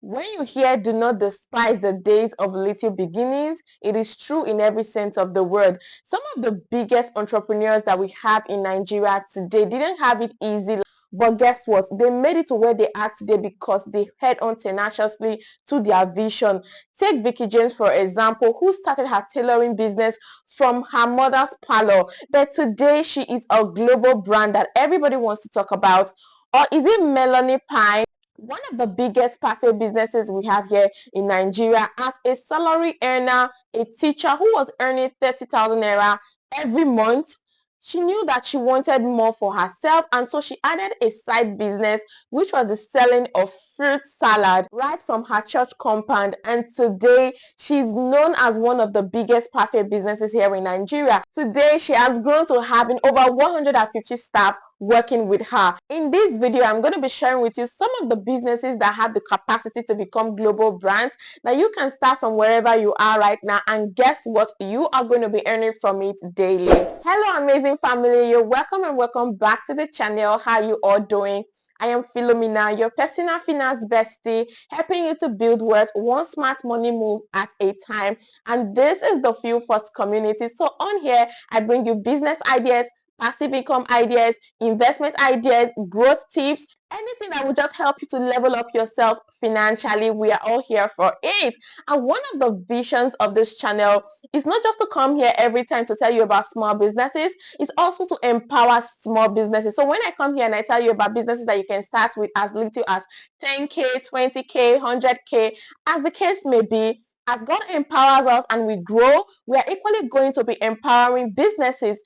When you hear do not despise the days of little beginnings, it is true in every sense of the word. Some of the biggest entrepreneurs that we have in Nigeria today didn't have it easy. But guess what? They made it to where they are today because they head on tenaciously to their vision. Take Vicky James, for example, who started her tailoring business from her mother's parlor. But today she is a global brand that everybody wants to talk about. Or is it Melanie Pine? One of the biggest parfait businesses we have here in Nigeria, as a salary earner, a teacher who was earning 30,000 naira every month. She knew that she wanted more for herself, and so she added a side business, which was the selling of fruit salad right from her church compound. And today she's known as one of the biggest parfait businesses here in Nigeria. Today she has grown to having over 150 staff working with her. In this video, I'm going to be sharing with you some of the businesses that have the capacity to become global brands that you can start from wherever you are right now, and guess what? You are going to be earning from it daily. Hello amazing family, you're welcome and welcome back to the channel. How you all doing? I am Philomena, your personal finance bestie, helping you to build wealth one smart money move at a time. And this is the Philforce community. So on here, I bring you business ideas, passive income ideas, investment ideas, growth tips, anything that will just help you to level up yourself financially. We are all here for it. And one of the visions of this channel is not just to come here every time to tell you about small businesses, it's also to empower small businesses. So when I come here and I tell you about businesses that you can start with as little as 10K, 20K, 100K, as the case may be, as God empowers us and we grow, we are equally going to be empowering businesses,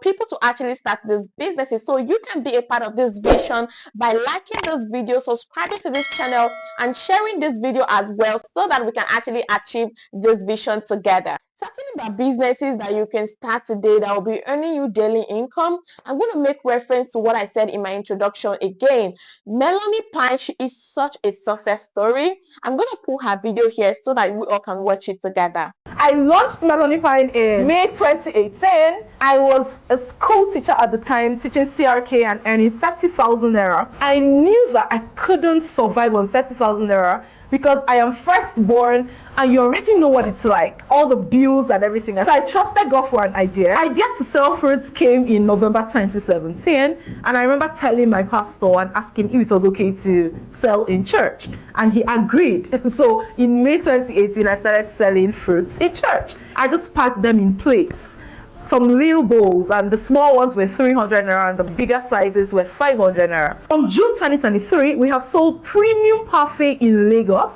people to actually start these businesses. So you can be a part of this vision by liking this video, subscribing to this channel, and sharing this video as well, so that we can actually achieve this vision together. Talking about businesses that you can start today that will be earning you daily income, I'm going to make reference to what I said in my introduction again. Melanie Pine, she is such a success story. I'm going to pull her video here so that we all can watch it together. I launched Melanie Pine in May 2018. I was a school teacher at the time, teaching CRK and earning 30,000 naira. I knew that I couldn't survive on 30,000 naira because I am firstborn and you already know what it's like, all the bills and everything. So I trusted God for an idea. Idea to sell fruits came in November 2017, and I remember telling my pastor and asking if it was okay to sell in church, and he agreed. So in May 2018, I started selling fruits in church. I just packed them in plates, some little bowls, and the small ones were 300 naira and the bigger sizes were 500 naira. From June 2023, we have sold premium parfait in Lagos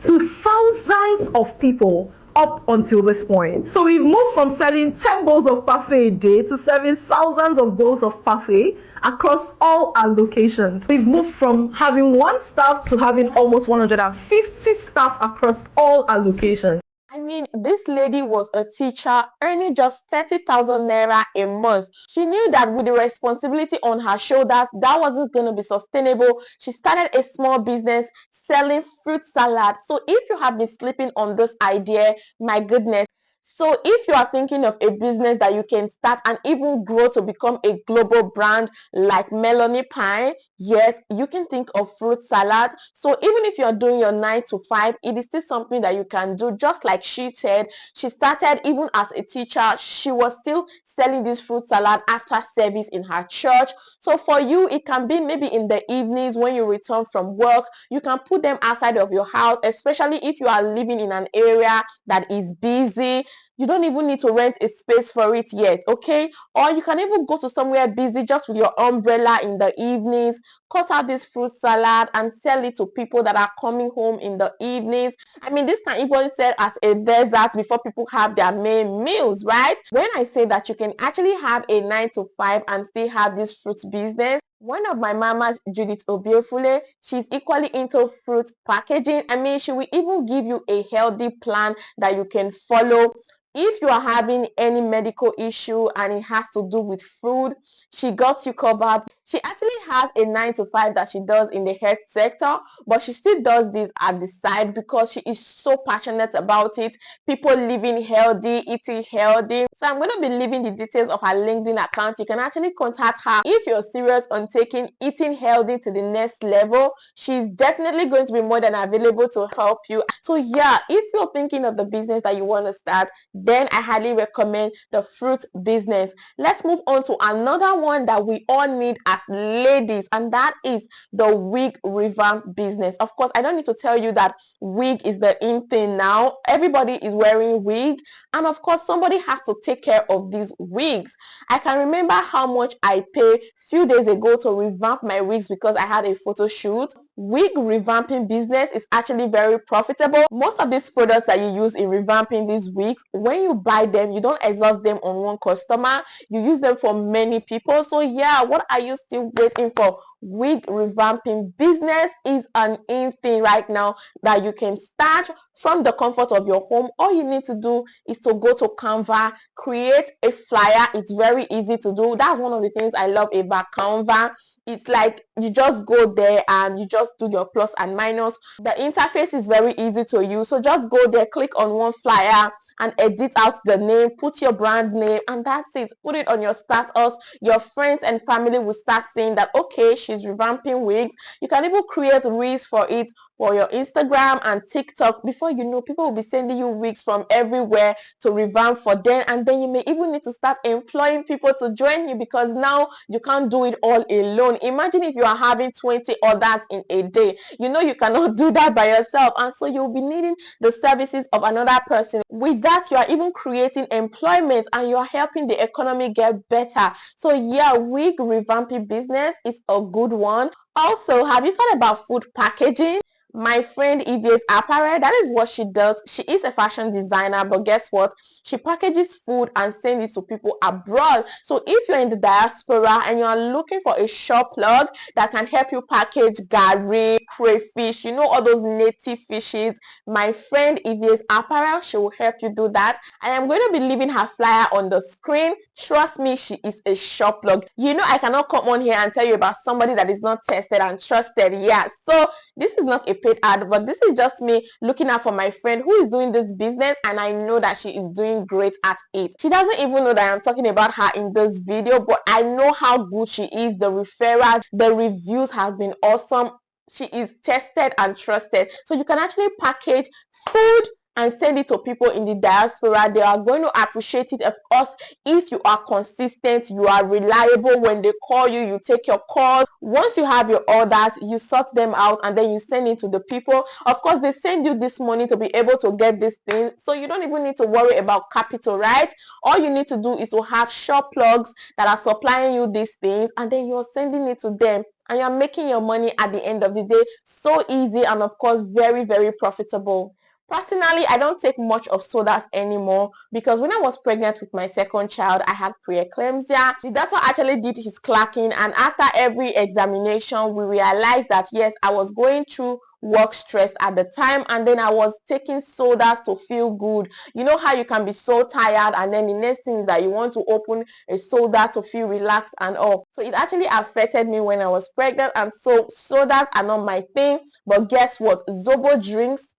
to thousands of people up until this point. So we've moved from selling 10 bowls of parfait a day to serving thousands of bowls of parfait across all our locations. We've moved from having one staff to having almost 150 staff across all our locations. I mean, this lady was a teacher earning just 30,000 naira a month. She knew that with the responsibility on her shoulders, that wasn't going to be sustainable. She started a small business selling fruit salad. So if you have been sleeping on this idea, my goodness. So if you are thinking of a business that you can start and even grow to become a global brand like Melanie Pine, yes, you can think of fruit salad. So even if you're doing your 9 to 5, it is still something that you can do. Just like she said, she started even as a teacher. She was still selling this fruit salad after service in her church. So for you, it can be maybe in the evenings when you return from work. You can put them outside of your house, especially if you are living in an area that is busy. You don't even need to rent a space for it yet, okay? Or you can even go to somewhere busy just with your umbrella in the evenings, cut out this fruit salad and sell it to people that are coming home in the evenings. I mean, this can even sell as a dessert before people have their main meals, right? When I say that you can actually have a 9 to 5 and still have this fruit business, one of my mamas, Judith Obiofule, she's equally into fruit packaging. I mean, she will even give you a healthy plan that you can follow. If you are having any medical issue and it has to do with food, she got you covered. She actually has a 9 to 5 that she does in the health sector, but she still does this at the side because she is so passionate about it. People living healthy, eating healthy. So I'm going to be leaving the details of her LinkedIn account. You can actually contact her if you're serious on taking eating healthy to the next level. She's definitely going to be more than available to help you. So yeah, if you're thinking of the business that you want to start, then I highly recommend the fruit business. Let's move on to another one that we all need as ladies, and that is the wig revamp business. Of course, I don't need to tell you that wig is the in thing now. Everybody is wearing wig, and of course somebody has to take care of these wigs. I can remember how much I paid few days ago to revamp my wigs because I had a photo shoot. Wig revamping business is actually very profitable. Most of these products that you use in revamping these wigs, when you buy them, you don't exhaust them on one customer, you use them for many people. So yeah, what are you still waiting for? Wig revamping business is an in thing right now that you can start from the comfort of your home. All you need to do is to go to Canva, create a flyer. It's very easy to do. That's one of the things I love about Canva. It's like you just go there and you just do your plus and minus. The interface is very easy to use, so just go there, click on one flyer and edit out the name, put your brand name, and that's it. Put it on your status. Your friends and family will start saying that okay, she's revamping wigs. You can even create reels for it for your Instagram and TikTok. Before you know, people will be sending you wigs from everywhere to revamp for them, and then you may even need to start employing people to join you because now you can't do it all alone. Imagine if you are having 20 orders in a day. You know you cannot do that by yourself, and so you'll be needing the services of another person. With that, you are even creating employment and you are helping the economy get better. So yeah, wig revamping business is a good one. Also, have you thought about food packaging? My friend Eve's Apparel, that is what she does. She is a fashion designer, but guess what? She packages food and sends it to people abroad. So if you're in the diaspora and you are looking for a shop plug that can help you package gari, crayfish, you know, all those native fishes, my friend Eve's Apparel, she will help you do that. I am going to be leaving her flyer on the screen. Trust me, she is a shop plug. You know, I cannot come on here and tell you about somebody that is not tested and trusted. Yeah, so this is not a paid ad, but this is just me looking out for my friend who is doing this business, and I know that she is doing great at it. She doesn't even know that I'm talking about her in this video, but I know how good she is. The referrals, the reviews have been awesome. She is tested and trusted. So you can actually package food and send it to people in the diaspora. They are going to appreciate it. Of course, if you are consistent, you are reliable. When they call you, you take your calls. Once you have your orders, you sort them out and then you send it to the people. Of course, they send you this money to be able to get this thing, so you don't even need to worry about capital, right? All you need to do is to have shop plugs that are supplying you these things, and then you're sending it to them and you're making your money at the end of the day. So easy, and of course very, very profitable. Personally, I don't take much of sodas anymore because when I was pregnant with my second child, I had preeclampsia. The doctor actually did his clacking, and after every examination, we realized that yes, I was going through work stress at the time, and then I was taking sodas to feel good. You know how you can be so tired and then the next thing is that you want to open a soda to feel relaxed and all. So it actually affected me when I was pregnant, and so sodas are not my thing. But guess what? Zobo drinks,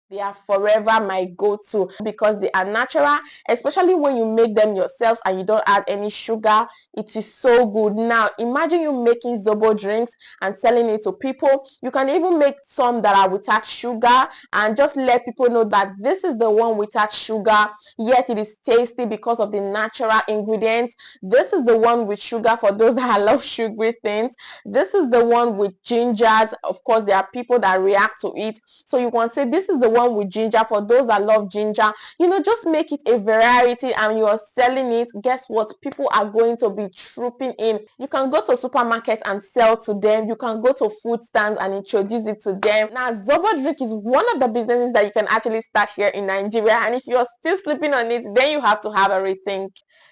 they are forever my go-to because they are natural, especially when you make them yourselves and you don't add any sugar. It is so good. Now imagine you making Zobo drinks and selling it to people. You can even make some that are without sugar and just let people know that this is the one without sugar, yet it is tasty because of the natural ingredients. This is the one with sugar for those that love sugary things. This is the one with gingers. Of course, there are people that react to it, so you can say this is the one with ginger for those that love ginger. You know, just make it a variety and you're selling it. Guess what? People are going to be trooping in. You can go to supermarkets and sell to them. You can go to food stands and introduce it to them. Now Zobo drink is one of the businesses that you can actually start here in Nigeria, and if you're still sleeping on it, then you have to have a rethink.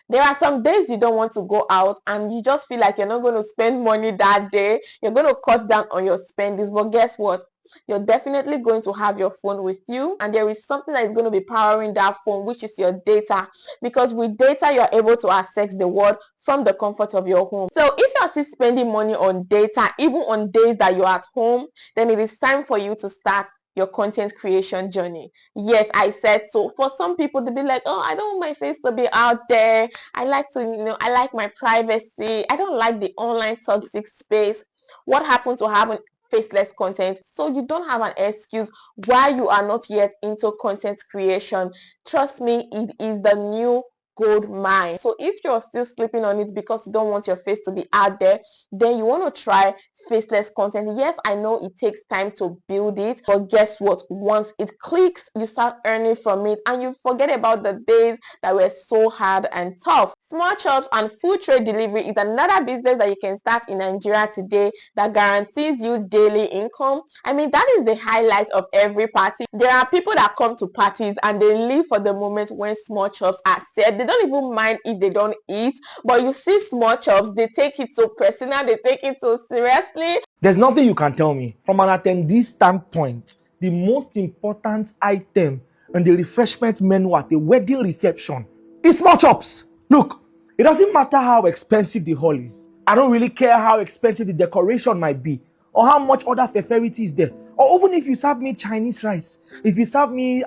There are some days you don't want to go out and you just feel like you're not going to spend money that day. You're going to cut down on your spendings, but guess what? you're definitely going to have your phone with you, and there is something that is going to be powering that phone, which is your data, because with data you're able to access the world from the comfort of your home. So if you're still spending money on data even on days that you're at home, then it is time for you to start your content creation journey. Yes, I said so. For some people, they'll be like, oh, I don't want my face to be out there. I like to, I like my privacy. I don't like the online toxic space. What happened to having faceless content? So you don't have an excuse why you are not yet into content creation. Trust me, it is the new gold mine. So if you're still sleeping on it because you don't want your face to be out there, then you want to try faceless content. Yes, I know it takes time to build it, but guess what? Once it clicks, you start earning from it and you forget about the days that were so hard and tough. Small shops and food trade delivery is another business that you can start in Nigeria today that guarantees you daily income. I mean, that is the highlight of every party. There are people that come to parties and they live for the moment when small shops are set. They don't even mind if they don't eat, but you see small shops, they take it so personal, they take it so seriously. There's nothing you can tell me. From an attendee standpoint, the most important item on the refreshment menu at a wedding reception is small chops. Look, it doesn't matter how expensive the hall is. I don't really care how expensive the decoration might be or how much other fefferity is there. Or even if you serve me Chinese rice, if you serve me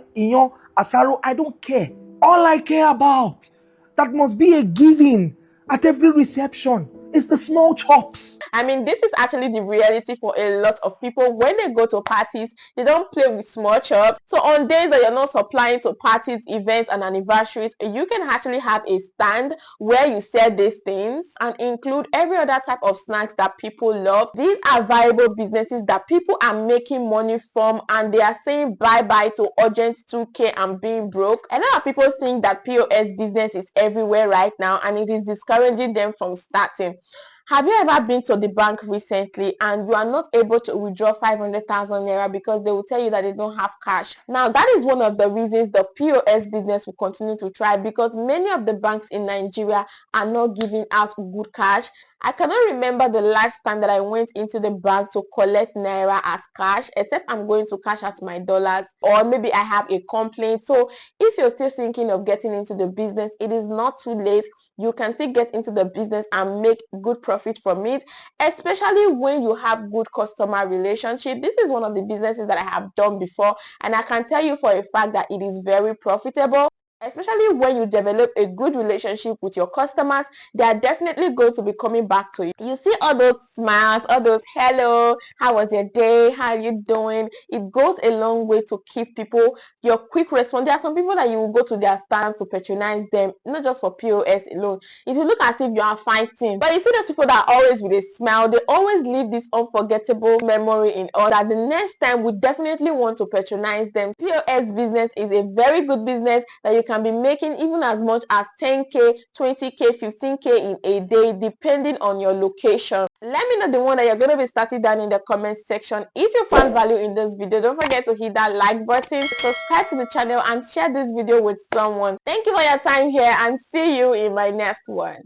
asaro, I don't care. All I care about, that must be a giving at every reception, is the small chops. I mean, this is actually the reality for a lot of people. When they go to parties, they don't play with small chops. So on days that you're not supplying to parties, events, and anniversaries, you can actually have a stand where you sell these things and include every other type of snacks that people love. These are viable businesses that people are making money from, and they are saying bye-bye to urgent 2K and being broke. A lot of people think that POS business is everywhere right now, and it is discouraging them from starting. Have you ever been to the bank recently and you are not able to withdraw 500,000 naira because they will tell you that they don't have cash? Now, that is one of the reasons the POS business will continue to thrive, because many of the banks in Nigeria are not giving out good cash. I cannot remember the last time that I went into the bank to collect naira as cash, except I'm going to cash out my dollars, or maybe I have a complaint. So if you're still thinking of getting into the business, it is not too late. You can still get into the business and make good profit from it, especially when you have good customer relationship. This is one of the businesses that I have done before, and I can tell you for a fact that it is very profitable. Especially when you develop a good relationship with your customers, they are definitely going to be coming back to you. You see all those smiles, all those hello, how was your day, how are you doing? It goes a long way to keep people. Your quick response. There are some people that you will go to their stands to patronize them, not just for POS alone. It will look as if you are fighting, but you see those people that are always with a smile. They always leave this unforgettable memory in us that the next time we definitely want to patronize them. POS business is a very good business that you can be making even as much as 10K, 20K, 15K in a day, depending on your location. Let me know the one that you're going to be starting down in the comment section. If you found value in this video, don't forget to hit that like button, subscribe to the channel, and share this video with someone. Thank you for your time here, and see you in my next one.